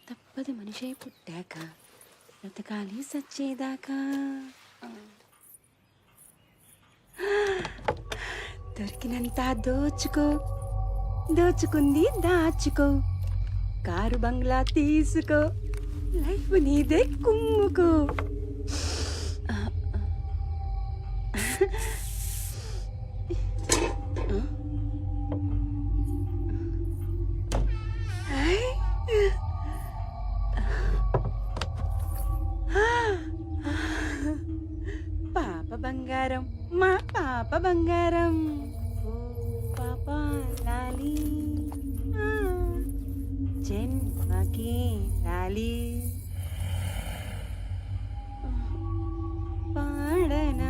తప్పదు మనిషే పుట్టాక బ్రతకాలి సచ్చేదాకా. దొరికినంత దోచుకో, దోచుకుంది దాచుకో, కారు బంగ్లా తీసుకో, లైఫ్ నీదే కుమ్ముకో. పాప బంగారం, మా పాప బంగారం, ఓ పాప లాలి, జన్మకి లాలి, పాడన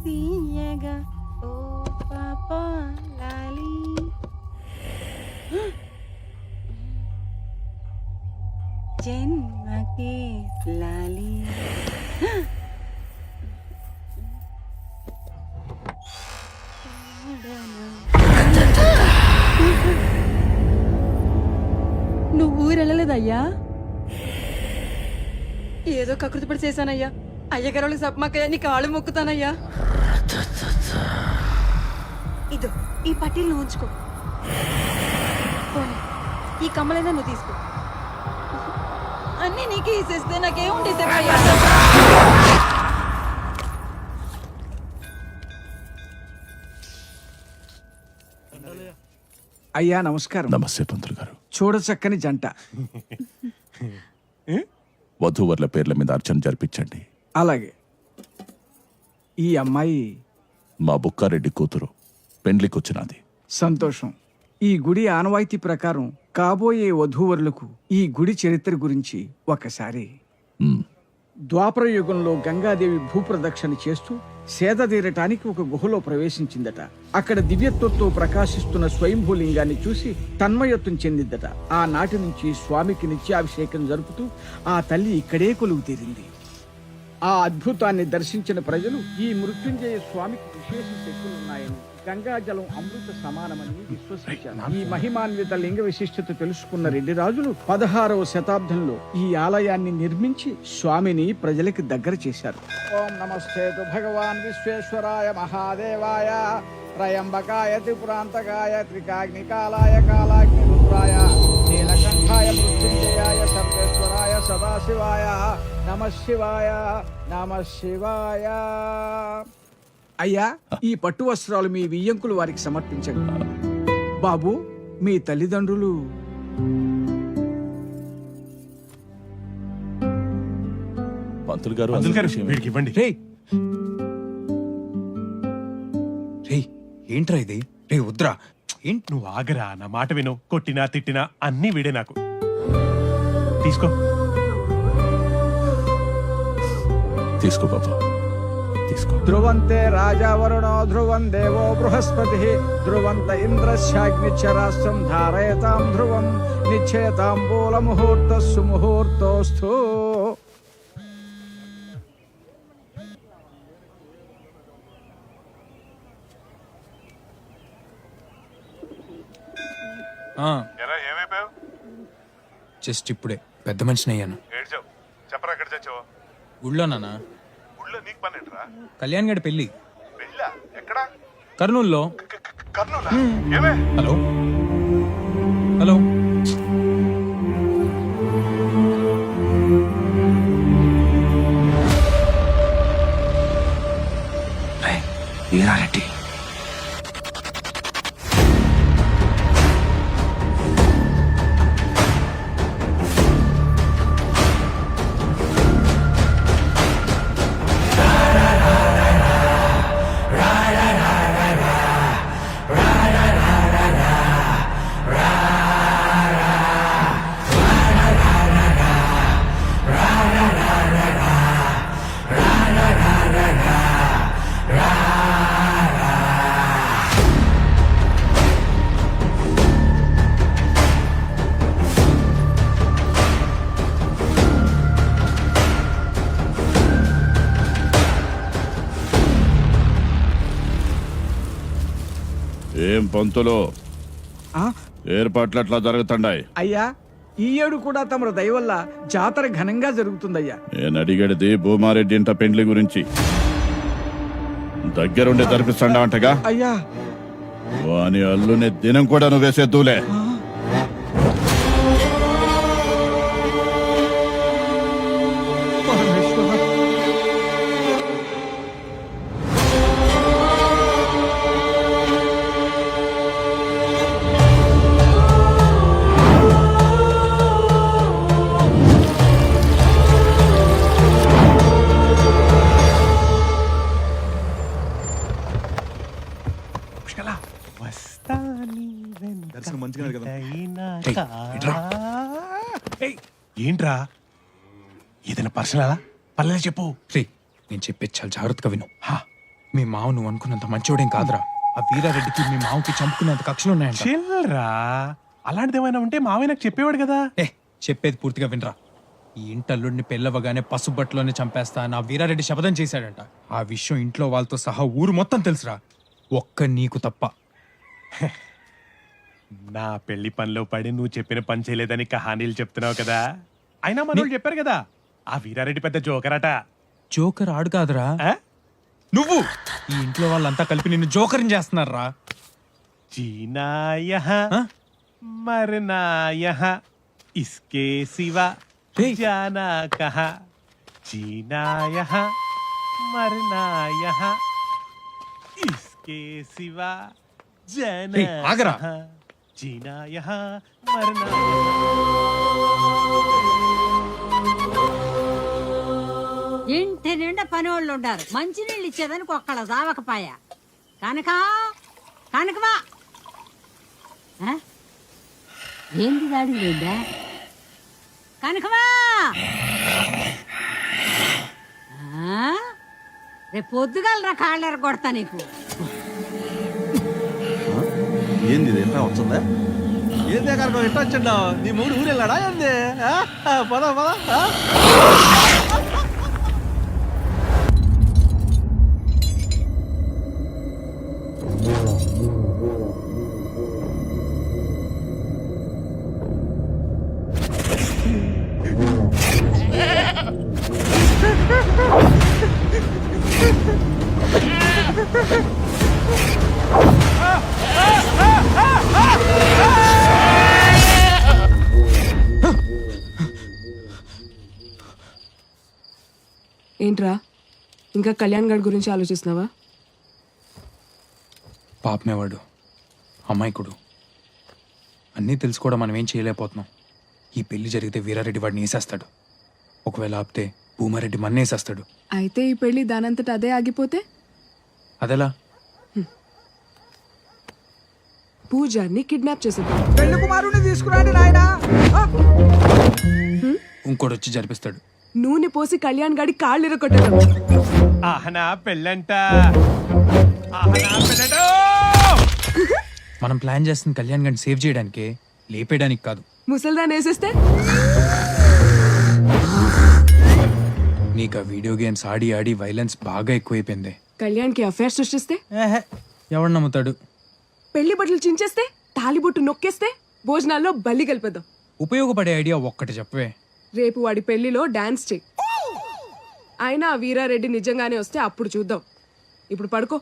తీయగా ఓ పాప లాలి. జన్మకి లాలి. నువ్వు ఊరెళ్ళలేదయ్యా? ఏదో కకృతిపడి చేశానయ్యా. అయ్యగారులకు సప్మాకయ్యా, నీ కాళ్ళు మొక్కుతానయ్యా. ఇదో ఈ పట్టీలు ఉంచుకో, పోనీ ఈ కమ్మలైనా నువ్వు తీసుకో. అన్నీ నీకే ఇసేస్తే నాకేముంటే అయ్యా నమస్కారం. నమస్తే పంతులు గారు. చూడచక్కని జంట. వధూవర్ల పేర్ల మీద అర్చన జరిపించండి. అలాగే. ఈ అమ్మాయి మా బుక్కారెడ్డి కూతురు, పెండ్లికొచ్చినది. సంతోషం. ఈ గుడి ఆనవాయితీ ప్రకారం కాబోయే వధూవరులకు ఈ గుడి చరిత్ర గురించి ఒకసారి. ద్వాపర యుగంలో గంగాదేవి భూప్రదక్షిణ చేస్తూ సేద తీరటానికి ఒక గుహలో ప్రవేశించిందట. అక్కడ దివ్యత్వంతో ప్రకాశిస్తున్న స్వయంభూలింగాన్ని చూసి తన్మయత్వం చెందిందట. ఆనాటి నుంచి స్వామికి నిత్యాభిషేకం జరుపుతూ ఆ తల్లి ఇక్కడే కొలువు తీరింది. ఆ అద్భుతాన్ని దర్శించిన ప్రజలు ఈ మృత్యుంజయ స్వామికి విశేష శక్తులున్నాయని, గంగాజలం అమృత సమానమని విశ్వసించారు. ఈ మహిమాన్విత లింగ విశిష్టత తెలుసుకున్న రెడ్డి రాజులు 16వ శతాబ్దంలో ఈ ఆలయాన్ని నిర్మించి స్వామిని ప్రజలకు దగ్గర చేశారు. ఓం నమస్తేతు భగవాన్ విశ్వేశ్వరాయ మహాదేవాయ త్రయంబకాయ త్రిపురాంతకాయ త్రికాగ్నికాలాయ కాలాగ్ని రుద్రాయ నీలకంఠాయ మృత్యుంజయాయ సర్వేశ్వరాయ సదాశివాయ నమః శివాయ నమః శివాయ. అయ్యా, ఈ పట్టు వస్త్రాలు మీ వియ్యంకులు వారికి సమర్పించండి. బాబు, మీ తల్లిదండ్రులు? పంతులు గారు వీడికి ఇవ్వండి. ఏంట్రా ఇది? రే వద్దురా. ఏంటి నువ్వు ఆగరా, నా మాట విను. కొట్టినా తిట్టినా అన్నీ వీడే నాకు. తీసుకో తీసుకో బాబా, తీసుకో. ధ్రువంతే రాజా వరుణో ధ్రువం దేవో బృహస్పతి ధ్రువంత ఇంద్రశ్చాగ్నిచ్చరాస్త్రం ధారయతాం ధ్రువం నిశ్చయతాంబూల ముహూర్తస్సు ముహూర్తోస్తు. జస్ట్ ఇప్పుడే పెద్ద మనిషిని అయ్యాను. చెప్పరా, ఎక్కడ చచ్చావు? ఊళ్ళో నాన్న. ఊళ్ళో నీకు పని ఏంట్రా? కళ్యాణ్ గడి పెళ్లి. పెళ్ళా? ఎక్కడ? కర్నూలులో. కర్నూలా? ఏమే? Hello hello. రెడ్డి, ఏం పంతులు ఆ, ఏర్పాట్లు అట్లా జరుగుతుండాయి? అయ్యా ఈ ఏడు కూడా తమరు దయ వల్ల జాతర ఘనంగా జరుగుతుందయ్యా. నేను అడిగేది భూమారెడ్డి ఇంట పెండ్లి గురించి. దగ్గరుండి జరిపిస్తాడా అంటగా? అయ్యా వాని అల్లుని దినం కూడా నువ్వు వేసేద్దులే. పరమేశ్వర, ఏంట్రా ఏదైనా పర్సనలా పర్లేదు చెప్పు. రే నేను చెప్పేది చాలా జాగ్రత్తగా విను. మీ మావ నువ్వు అనుకున్నంత మంచోడేం కాదురా. ఆ వీరారెడ్డికి మీ మావకి చంపుకునేంత కక్షలు ఉన్నాయంట. చిల్రా, అలాంటిది ఏమైనా ఉంటే మావయ్య నాకు చెప్పేవాడు కదా. చెప్పేది పూర్తిగా వినరా. ఈ ఇంటల్లుడిని పెళ్ళవగానే పసుబట్లోనే చంపేస్తా నా వీరారెడ్డి శపథం చేశాడంట. ఆ విషయం ఇంట్లో వాళ్ళతో సహా ఊరు మొత్తం తెలుసురా, ఒక్క నీకు తప్ప. నా పెళ్లి పనిలో పడి నువ్వు చెప్పిన పని చేయలేదని కహానీలు చెప్తున్నావు కదా. అయినా మనోళ్ళు చెప్పారు కదా ఆ వీరారెడ్డి పెద్ద జోకరట. జోకర్ ఆడు కాదురా, ఆ? నువ్వు. ఈ ఇంట్లో వాళ్ళంతా కలిపి నిన్ను జోకర్ని చేస్తున్నారా. जीना यहाँ मरना यहाँ इसके सिवा जाना कहाँ. जीना यहाँ मरना यहाँ इसके सिवा जाना आगरा. कहाँ. जीना यहाँ मरना ఇంటి నిండా పని వాళ్ళు ఉండారు. మంచినీళ్ళు ఇచ్చేదానికి ఒక్కడ దావకపాయ. కనకా కనకమా ఏంది దాడి లేదా కనకమా? రేపు పొద్దుగలరా కాళ్ళెర కొడతా నీకు. ఏంది ఎంత వచ్చిందా? ఏందే కనుక ఎట్ట వచ్చిండావు? నీ మూడు ఊరెళ్ళాడా ఏంది? పద పద. ఏంట్రా ఇంకా కళ్యాణ్ గడ్ గురించి ఆలోచిస్తున్నావా? పాపమేవాడు, అమాయకుడు, అన్నీ తెలుసుకోవడం మనం ఏం చేయలేకపోతున్నాం. ఈ పెళ్లి జరిగితే వీరారెడ్డి వాడిని వేసేస్తాడు. ఒకవేళ ఆపితే భూమారెడ్డి మన్నేసేస్తాడు. అయితే ఈ పెళ్లి దానంతట అదే ఆగిపోతే అదెలా? పూజారిని కిడ్నాప్ చేసేద్దాం. పెళ్లి కుమారుని తీసుకురాండి నాయనా. ఇంకోటి వచ్చి జరిపిస్తాడు. నూనె పోసి కళ్యాణ్ గడి కాళ్ళు ఇరగొట్టడం. ఆహనా పెళ్ళంట. ఆహనా పెళ్ళంట. మనం ప్లాన్ చేస్తున్న కళ్యాణ్ గడిని సేవ్ చేయడానికే, లేపేయడానికి కాదు. ముసల్దాన్ వేసేస్తే నీకు ఆ వీడియో గేమ్స్ ఆడి ఆడి వైలెన్స్ బాగా ఎక్కువైపోయింది. కళ్యాణ్ కి అఫైర్ సృష్టిస్తే ఎవడు నమ్ముతాడు? పెళ్లి బట్టలు చించేస్తే తాలిబొట్టు నొక్కేస్తే భోజనాల్లో బల్లి కలిపేద్దాం. ఉపయోగపడే ఐడియా ఒక్కటి చెప్పవే. రేపు వాడి పెళ్లిలో డాన్స్ చేయి. అయినా ఆ వీరారెడ్డి నిజంగానే వస్తే అప్పుడు చూద్దాం. ఇప్పుడు పడుకో.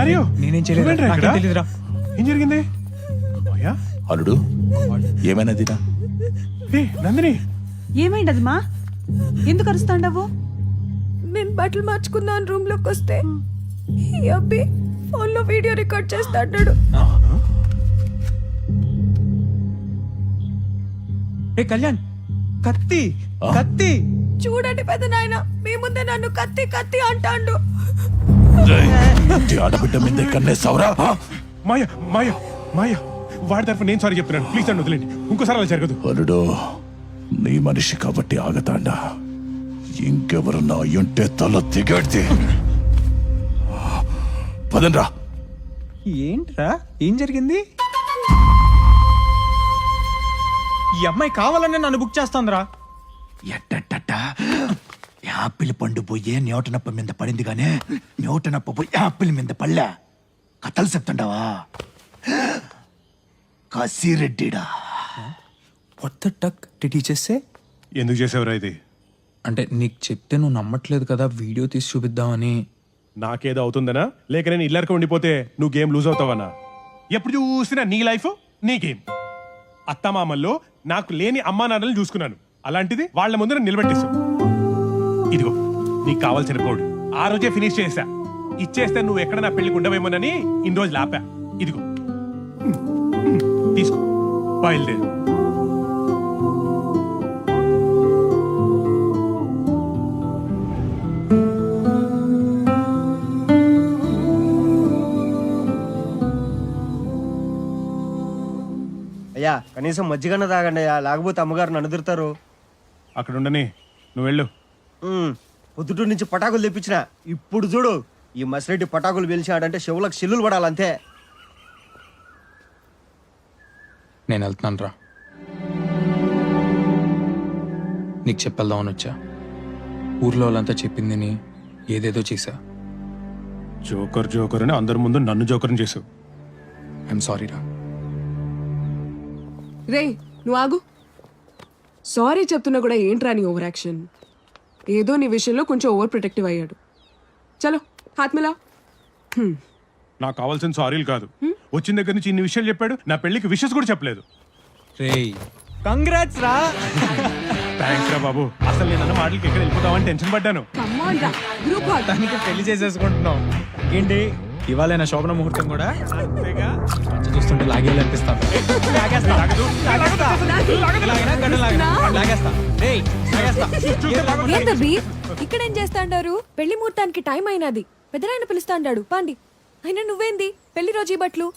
మారియో నేనేం చేయలేదు, నువ్వేంట్రా నాకేం ఇక్కడ? తెలీదురా. ఏం జరిగింది అయ్యా అల్లుడు ఏమైనా దినా నందిని ఏమైంది అది మా ఎందుకు అరుస్తాండవు? నేను బట్టలు మార్చుకుందాం రూమ్ లోకి వస్తే ఈ అబ్బి ఫోన్ లో వీడియో రికార్డ్ చేస్తా అన్నాడు. ఏ కళ్యాణ్, కత్తి కత్తి. చూడండి పెద్ద నాయన, మీ ముందే నన్ను కత్తి కత్తి అంటాండు. ఆడబిడ్డ మీద కన్నే సౌరా మాయ మాయ మాయ వాడి తరఫు నేను సారీ చెప్తున్నాను, ప్లీజ్ అండి వదిలేండి, ఇంకోసారి అలా జరగదు. అల్లుడు నీ మనిషి కాబట్టి ఆగతాండా, ఇంకెవరన్నా అయ్యుంటే తల దిగడితే పదండ్రా. ఏంట్రా ఏం జరిగింది? ఈ అమ్మాయి కావాలనే నన్ను బుక్ చేస్తాందిరా. ఎట్టట్ట యాపిల్ పండు పోయే న్యూటనప్ప మీద పడింది గానే న్యూటనప్ప పోయి యాపిల్ మీద పళ్ళా కథలు చెప్తుండవా? కసిరెడ్డిడా. వాట్ ద టక్ డిడ్ హి జస్ట్ సే? ఎందుకు చేసేవరా ఇది? అంటే నీకు చెప్తే నువ్వు నమ్మట్లేదు కదా, వీడియో తీసి చూపిద్దామని. నాకేదో అవుతుందనా, లేక నేను ఇల్లరికి ఉండిపోతే నువ్వు గేమ్ లూజ్ అవుతావన్నా? ఎప్పుడు చూసినా నీ లైఫ్ నీ గేమ్. అత్తమామల్లో నాకు లేని అమ్మా నాన్నలు చూసుకున్నాను, అలాంటిది వాళ్ళ ముందు నన్ను నిలబెట్టేశావు. ఇదిగో నీకు కావాల్సిన కోడ్ ఆ రోజే ఫినిష్ చేసా, ఇచ్చేస్తే నువ్వు ఎక్కడ నా పెళ్లికి ఉండవేమోనని ఇన్ని రోజులు ఆపా. ఇదిగో తీసుకో, బయలుదేరు. అయ్యా కనీసం మజ్జిగన్న తాగండి అయ్యా, లేకపోతే అమ్మగారు నన్ను ఎదురుతారు. అక్కడ ఉండని, నువ్వు వెళ్ళు. పొద్దుటూరు నుంచి పటాకులు తెప్పించిన, ఇప్పుడు చూడు ఈ మసిరెడ్డి పటాకులు పిలిచాడంటే చెవులకు చెల్లులు పడాలంతే. నేను వెళ్తున్నాను రా, నీకు చెప్పేద్దామని వచ్చా. ఊర్లో వాళ్ళంతా చెప్పింది ఏదేదో చేశా. జోకర్ జోకర్ అని అందరి ముందు నన్ను జోకర్ని చేసావు. ఐఎమ్ సారీ రా. రే నువ్వు ఆగు. సారీ చెప్తున్నా కూడా ఏంట్రా నీ ఓవర్ యాక్షన్? ఏదో నీ విషయంలో కొంచెం ఓవర్ ప్రొటెక్టివ్ అయ్యాడు. చలో హాత్ మిలా. నాకు కావాల్సిన సారీలు కాదు, వచ్చిన దగ్గర నుంచి ఇన్ని విషయాలు చెప్పాడు, నా పెళ్లికి విషెస్ కూడా చెప్పలేదు. రేయ్ కంగ్రాట్స్ రా. థ్యాంక్స్ రా బాబు, అసలు నేను అన్న మాటలకి ఎక్కడ వెళ్ళిపోతామని టెన్షన్ పడ్డాను. కమాన్ రా, గ్రూప్ హాగ్. దానికి పెళ్లి చేసేసుకుంటున్నాం ఏంటి? ఇవాళ నా శోభన ముహూర్తం కూడా అంతేగా? మంచి చూస్తుంటే లాగేయాలనిపిస్తాను. ఏందబ్బి ఇక్కడేం చేస్తాండారు? పెళ్లి ముహూర్తానికి టైం అయినది, పెద్దరాయన పిలుస్తాండాడు పాండి. అయినా నువ్వేంది పెళ్లి రోజు ఈ బట్టలు?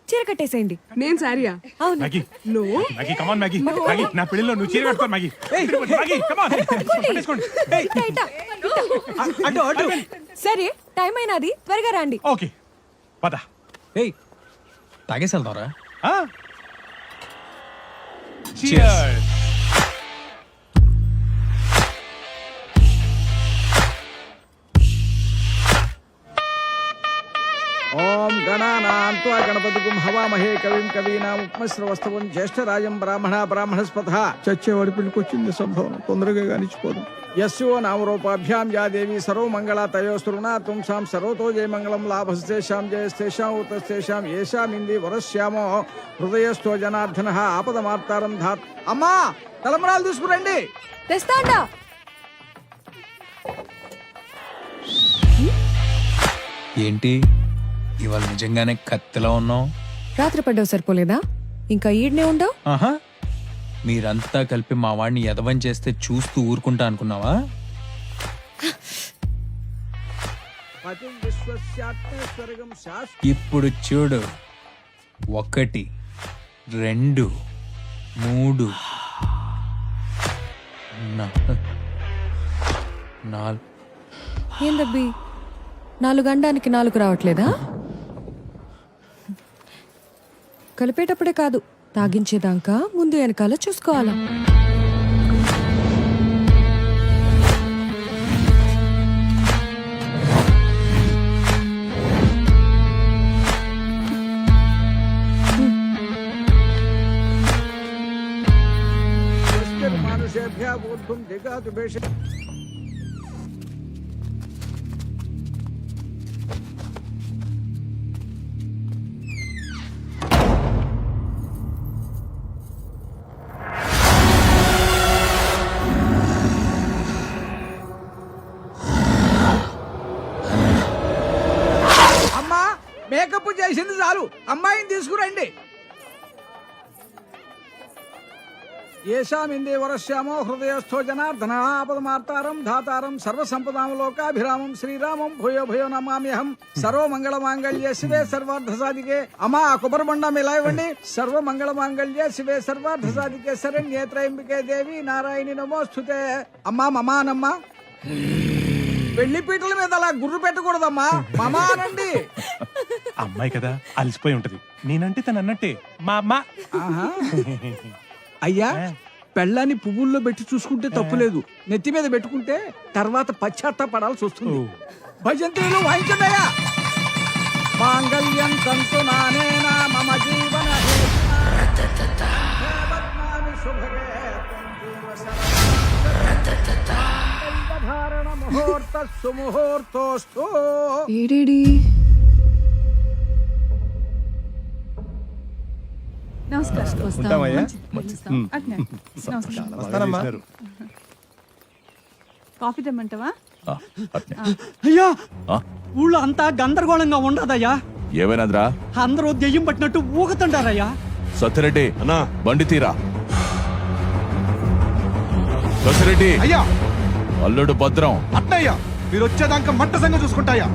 చీర కట్టేసేయండి. నేను సారీయా? అవును. Maggie no. Maggie come on Maggie, Maggie నా పెళ్లిలో నువ్వు చీర కట్టుకో మ్యాగీ. మ్యాగీ కమాన్ పట్టేసుకోండి. సరే టైం అయినది, త్వరగా రండి. ఓకే పద. ఏయ్ తాగేసి వెళ్తావరా? Cheers. ఓం గణానాం త్వా గణపతిగుం హవామహే కవిం కవీనాం ఉపమశ్రవస్తవం జ్యేష్ఠరాజం బ్రాహ్మణస్పథ. చచ్చేవాడి పెళ్ళికొచ్చింది సంభవం, తొందరగా కానిచ్చిపోదు. యస్యో నామరూపాభ్యాం యా దేవి సర్వమంగళ తయోస్తృణా తుంసాం సర్వతో జయమంగళం లాభస్తేషాం జయస్తేషాం ఉతస్తేషాం ఏషామింది వరశ్యామో హృదయస్థో జనార్దన ఆపదమార్తారం ధాత్. అమ్మా తలంబరాలు తీసుకురండి. తెస్తాండా. ఏంటి ఇవాళ నిజంగానే కత్తిలా ఉన్నావు? రాత్రి పడ్డావు సరిపోలేదా? ఇంకా ఈడ్నే ఉండవు. ఆహా, మీరంతా కలిపి మా వాడిని ఎదవం చేస్తే చూస్తూ ఊరుకుంటా అనుకున్నావా? పతిం విశ్వస్యాత్మస్వర్గం శాశ్వత. ఇప్పుడు చూడు, 1 2 3 4. ఏందబ్బి 4 గండానికి 4 రావట్లేదా? కలిపేటప్పుడే కాదు, తాగించేదాకా ముందు వెనకాల చూసుకోవాలా. మానుషేభ్యः బోద్ధుం జిగాతు భేష. చాలు అమ్మాయిని తీసుకురండి. ఏషామిందే వరశ్యామో హృదయస్థో జనార్దన ఆపదమార్తారం ధాతారం సర్వసంపదామలోకాభిరామం శ్రీరామం భూయో భూయో నమామ్యహం సర్వమంగళ మాంగళ్యే శివే సర్వార్థ సాధికే. అమ్మా ఆ కొబ్బరి బండం ఇలా ఇవ్వండి. సర్వమంగళ మాంగళ్యే శివే సర్వార్థ సాధికే శరణ్యే త్రయంబికే దేవి నారాయణి నమోస్తుతే. అమ్మా మమానమ్మా, పెళ్లి పీటల మీద అలా గుర్రు పెట్టకూడదమ్మా, మమా అనండి. అమ్మాయి కదా అలసిపోయి ఉంటది. నేనంటే తను అన్నట్టే మా అమ్మ. ఆహా. అయ్యా, పెళ్ళాన్ని పువ్వుల్లో పెట్టి చూసుకుంటే తప్పులేదు, నెత్తి మీద పెట్టుకుంటే తర్వాత పశ్చాత్తాపడాల్సి వస్తుంది. భజంత్రీలు వాయించండి అయ్యా. మాంగళ్యం తంతు నానేన మమ జీవన ముహూర్త సుముహూర్తోస్తు. ఏడేడి ఉంటామయ్యా. కాఫీ తెమ్మంటావా? అయ్యా, ఊళ్ళో అంతా గందరగోళంగా ఉండదయ్యా. ఏమైనాదిరా? అందరూ దెయ్యం పట్టినట్టు ఊగుతుంటారయ్యా. సత్యరెడ్డి అన్నా బండి తీరా. సత్యరెడ్డి అయ్యా అల్లుడు భద్రం. అట్టయ్యా, మీరు వచ్చేదాకా మంట సంగ చూసుకుంటాయా.